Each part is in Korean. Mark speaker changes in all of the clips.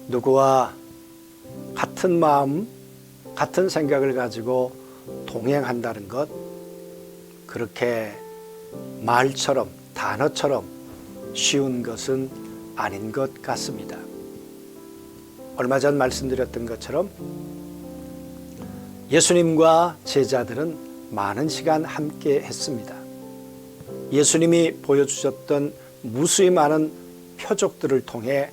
Speaker 1: 누구와 같은 마음, 같은 생각을 가지고 동행한다는 것, 그렇게 말처럼, 단어처럼 쉬운 것은 아닌 것 같습니다. 얼마 전 말씀드렸던 것처럼 예수님과 제자들은 많은 시간 함께 했습니다. 예수님이 보여주셨던 무수히 많은 표적들을 통해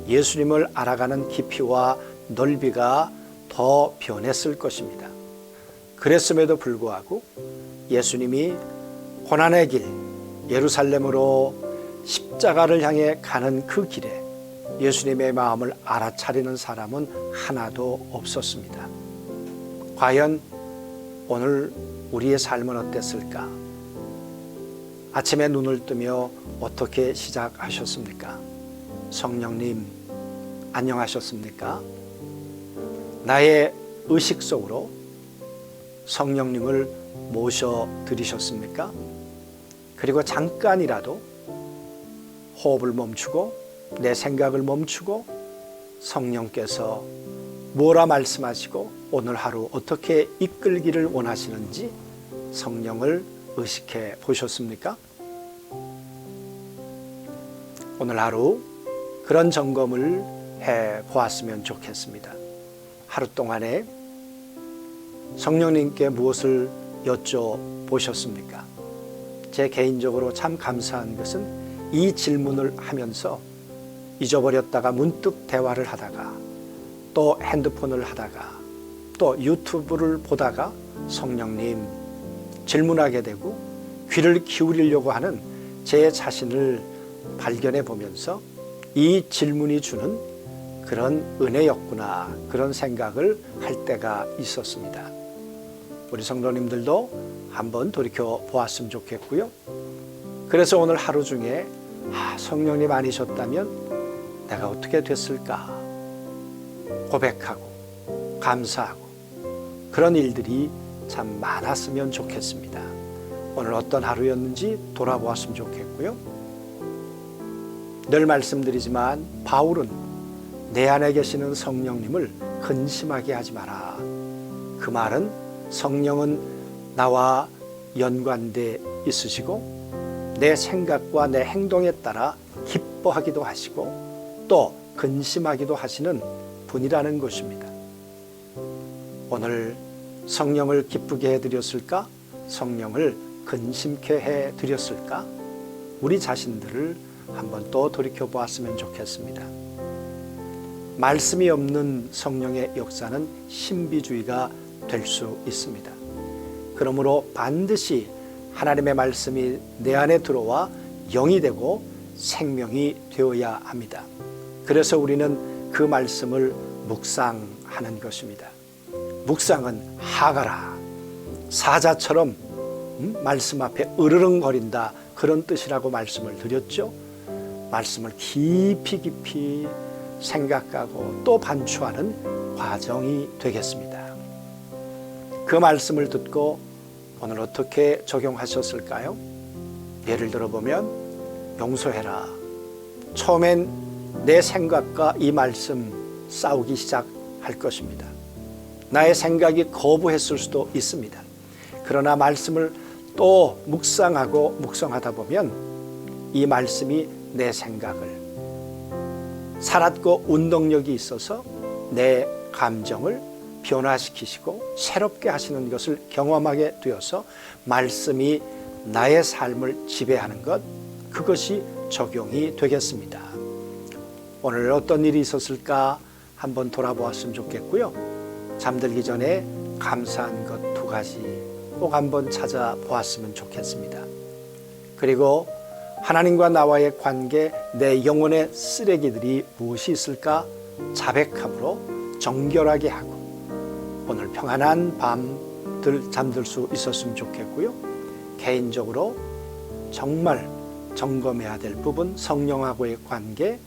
Speaker 1: 예수님을 알아가는 깊이와 넓이가 더 변했을 것입니다. 그랬음에도 불구하고 예수님이 고난의 길, 예루살렘으로 십자가를 향해 가는 그 길에 예수님의 마음을 알아차리는 사람은 하나도 없었습니다. 과연 오늘 우리의 삶은 어땠을까? 아침에 눈을 뜨며 어떻게 시작하셨습니까? 성령님, 안녕하셨습니까? 나의 의식 속으로 성령님을 모셔드리셨습니까? 그리고 잠깐이라도 호흡을 멈추고 내 생각을 멈추고 성령께서 뭐라 말씀하시고 오늘 하루 어떻게 이끌기를 원하시는지 성령을 의식해 보셨습니까? 오늘 하루 그런 점검을 해 보았으면 좋겠습니다. 하루 동안에 성령님께 무엇을 여쭤보셨습니까? 제 개인적으로 참 감사한 것은 이 질문을 하면서 잊어버렸다가 문득 대화를 하다가 또 핸드폰을 하다가 또 유튜브를 보다가 성령님 질문하게 되고 귀를 기울이려고 하는 제 자신을 발견해 보면서 이 질문이 주는 그런 은혜였구나, 그런 생각을 할 때가 있었습니다. 우리 성도님들도 한번 돌이켜 보았으면 좋겠고요. 그래서 오늘 하루 중에 성령님 아니셨다면 내가 어떻게 됐을까 고백하고 감사하고 그런 일들이 참 많았으면 좋겠습니다. 오늘 어떤 하루였는지 돌아보았으면 좋겠고요. 늘 말씀드리지만 바울은 내 안에 계시는 성령님을 근심하게 하지 마라. 그 말은 성령은 나와 연관돼 있으시고 내 생각과 내 행동에 따라 기뻐하기도 하시고 또 근심하기도 하시는 분이라는 것입니다. 오늘 성령을 기쁘게 해드렸을까? 성령을 근심케 해드렸을까? 우리 자신들을 한번 또 돌이켜보았으면 좋겠습니다. 말씀이 없는 성령의 역사는 신비주의가 될 수 있습니다. 그러므로 반드시 하나님의 말씀이 내 안에 들어와 영이 되고 생명이 되어야 합니다. 그래서 우리는 그 말씀을 묵상하는 것입니다. 묵상은 하가라, 사자처럼 말씀 앞에 으르렁거린다, 그런 뜻이라고 말씀을 드렸죠. 말씀을 깊이 생각하고 또 반추하는 과정이 되겠습니다. 그 말씀을 듣고 오늘 어떻게 적용하셨을까요? 예를 들어보면 용서해라. 처음엔 내 생각과 이 말씀 싸우기 시작할 것입니다. 나의 생각이 거부했을 수도 있습니다. 그러나 말씀을 또 묵상하고 묵상하다 보면 이 말씀이 내 생각을 살았고 운동력이 있어서 내 감정을 변화시키시고 새롭게 하시는 것을 경험하게 되어서 말씀이 나의 삶을 지배하는 것, 그것이 적용이 되겠습니다. 오늘 어떤 일이 있었을까 한번 돌아보았으면 좋겠고요. 잠들기 전에 감사한 것 2가지 꼭 한번 찾아보았으면 좋겠습니다. 그리고 하나님과 나와의 관계, 내 영혼의 쓰레기들이 무엇이 있을까 자백함으로 정결하게 하고 오늘 평안한 밤들 잠들 수 있었으면 좋겠고요. 개인적으로 정말 점검해야 될 부분, 성령하고의 관계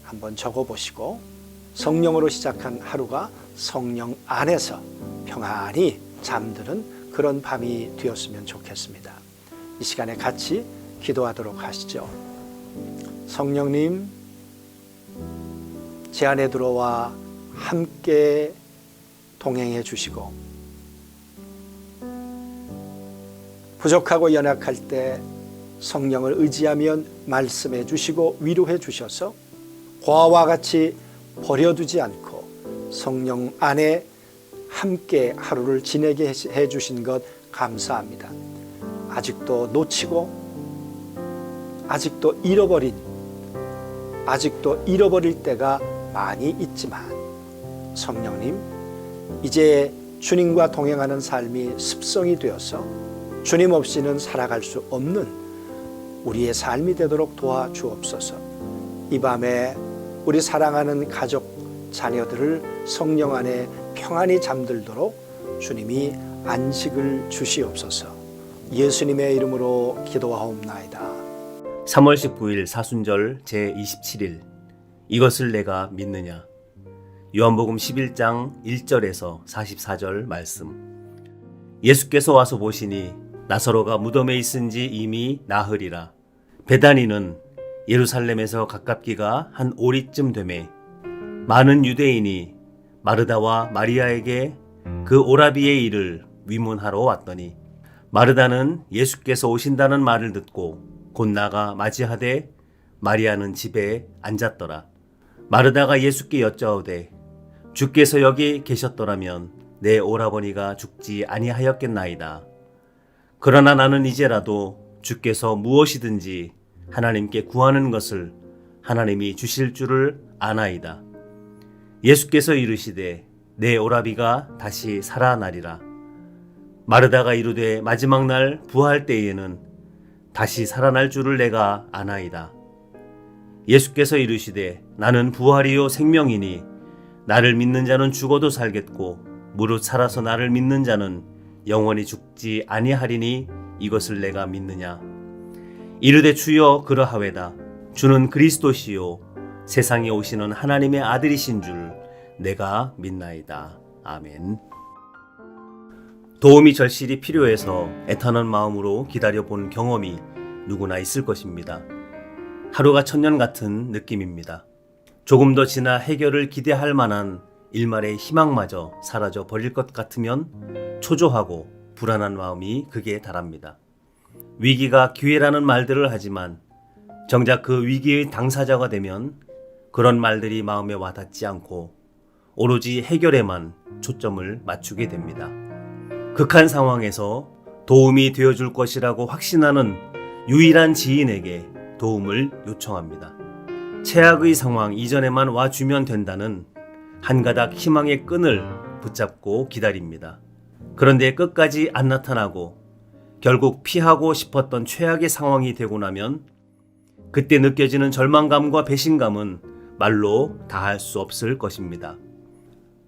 Speaker 1: 한번 적어보시고 성령으로 시작한 하루가 성령 안에서 평안히 잠드는 그런 밤이 되었으면 좋겠습니다. 이 시간에 같이 기도하도록 하시죠. 성령님, 제 안에 들어와 함께 동행해 주시고 부족하고 연약할 때 성령을 의지하면 말씀해 주시고 위로해 주셔서 고아와 같이 버려두지 않고 성령 안에 함께 하루를 지내게 해 주신 것 감사합니다. 아직도 놓치고 아직도 잃어버릴 때가 많이 있지만 성령님, 이제 주님과 동행하는 삶이 습성이 되어서 주님 없이는 살아갈 수 없는 우리의 삶이 되도록 도와주옵소서. 이 밤에 우리 사랑하는 가족, 자녀들을 성령 안에 평안히 잠들도록 주님이 안식을 주시옵소서. 예수님의 이름으로 기도하옵나이다.
Speaker 2: 3월 19일 사순절 제27일 이것을 내가 믿느냐. 요한복음 11장 1절에서 44절 말씀. 예수께서 와서 보시니 나사로가 무덤에 있은지 이미 나흘이라. 베다니는 예루살렘에서 가깝기가 한 오리쯤 되매 많은 유대인이 마르다와 마리아에게 그 오라비의 일을 위문하러 왔더니 마르다는 예수께서 오신다는 말을 듣고 곧 나가 맞이하되 마리아는 집에 앉았더라. 마르다가 예수께 여짜오되 주께서 여기 계셨더라면 내 오라버니가 죽지 아니하였겠나이다. 그러나 나는 이제라도 주께서 무엇이든지 하나님께 구하는 것을 하나님이 주실 줄을 아나이다. 예수께서 이르시되 내 오라비가 다시 살아나리라. 마르다가 이르되 마지막 날 부활 때에는 다시 살아날 줄을 내가 아나이다. 예수께서 이르시되 나는 부활이요 생명이니 나를 믿는 자는 죽어도 살겠고 무릇 살아서 나를 믿는 자는 영원히 죽지 아니하리니 이것을 내가 믿느냐. 이르되 주여 그러하외다. 주는 그리스도시요 세상에 오시는 하나님의 아들이신 줄 내가 믿나이다. 아멘. 도움이 절실히 필요해서 애타는 마음으로 기다려본 경험이 누구나 있을 것입니다. 하루가 천년 같은 느낌입니다. 조금 더 지나 해결을 기대할 만한 일말의 희망마저 사라져 버릴 것 같으면 초조하고 불안한 마음이 극에 달합니다. 위기가 기회라는 말들을 하지만 정작 그 위기의 당사자가 되면 그런 말들이 마음에 와닿지 않고 오로지 해결에만 초점을 맞추게 됩니다. 극한 상황에서 도움이 되어줄 것이라고 확신하는 유일한 지인에게 도움을 요청합니다. 최악의 상황 이전에만 와주면 된다는 한 가닥 희망의 끈을 붙잡고 기다립니다. 그런데 끝까지 안 나타나고 결국 피하고 싶었던 최악의 상황이 되고 나면 그때 느껴지는 절망감과 배신감은 말로 다할 수 없을 것입니다.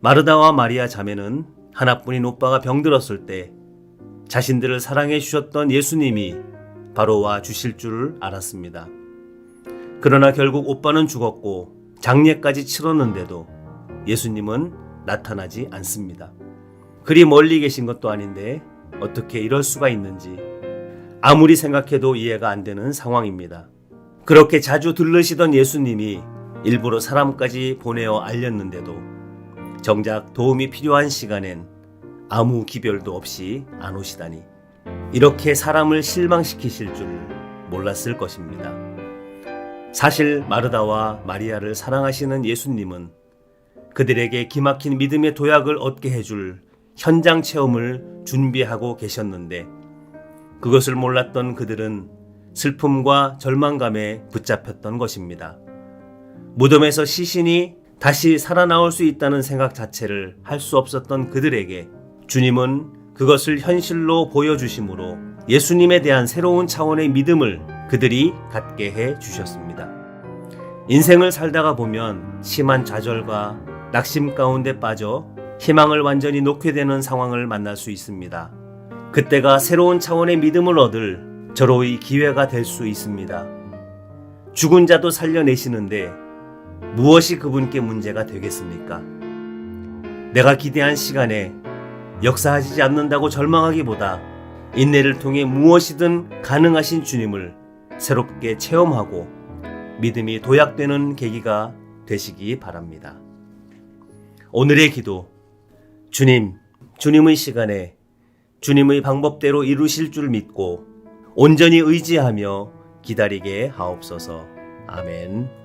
Speaker 2: 마르다와 마리아 자매는 하나뿐인 오빠가 병들었을 때 자신들을 사랑해 주셨던 예수님이 바로 와 주실 줄을 알았습니다. 그러나 결국 오빠는 죽었고 장례까지 치렀는데도 예수님은 나타나지 않습니다. 그리 멀리 계신 것도 아닌데 어떻게 이럴 수가 있는지 아무리 생각해도 이해가 안 되는 상황입니다. 그렇게 자주 들르시던 예수님이 일부러 사람까지 보내어 알렸는데도 정작 도움이 필요한 시간엔 아무 기별도 없이 안 오시다니 이렇게 사람을 실망시키실 줄 몰랐을 것입니다. 사실 마르다와 마리아를 사랑하시는 예수님은 그들에게 기막힌 믿음의 도약을 얻게 해줄 현장 체험을 준비하고 계셨는데 그것을 몰랐던 그들은 슬픔과 절망감에 붙잡혔던 것입니다. 무덤에서 시신이 다시 살아나올 수 있다는 생각 자체를 할 수 없었던 그들에게 주님은 그것을 현실로 보여주심으로 예수님에 대한 새로운 차원의 믿음을 그들이 갖게 해 주셨습니다. 인생을 살다가 보면 심한 좌절과 낙심 가운데 빠져 희망을 완전히 놓게 되는 상황을 만날 수 있습니다. 그때가 새로운 차원의 믿음을 얻을 절호의 기회가 될 수 있습니다. 죽은 자도 살려내시는데 무엇이 그분께 문제가 되겠습니까? 내가 기대한 시간에 역사하지 않는다고 절망하기보다 인내를 통해 무엇이든 가능하신 주님을 새롭게 체험하고 믿음이 도약되는 계기가 되시기 바랍니다. 오늘의 기도. 주님, 주님의 시간에 주님의 방법대로 이루실 줄 믿고 온전히 의지하며 기다리게 하옵소서. 아멘.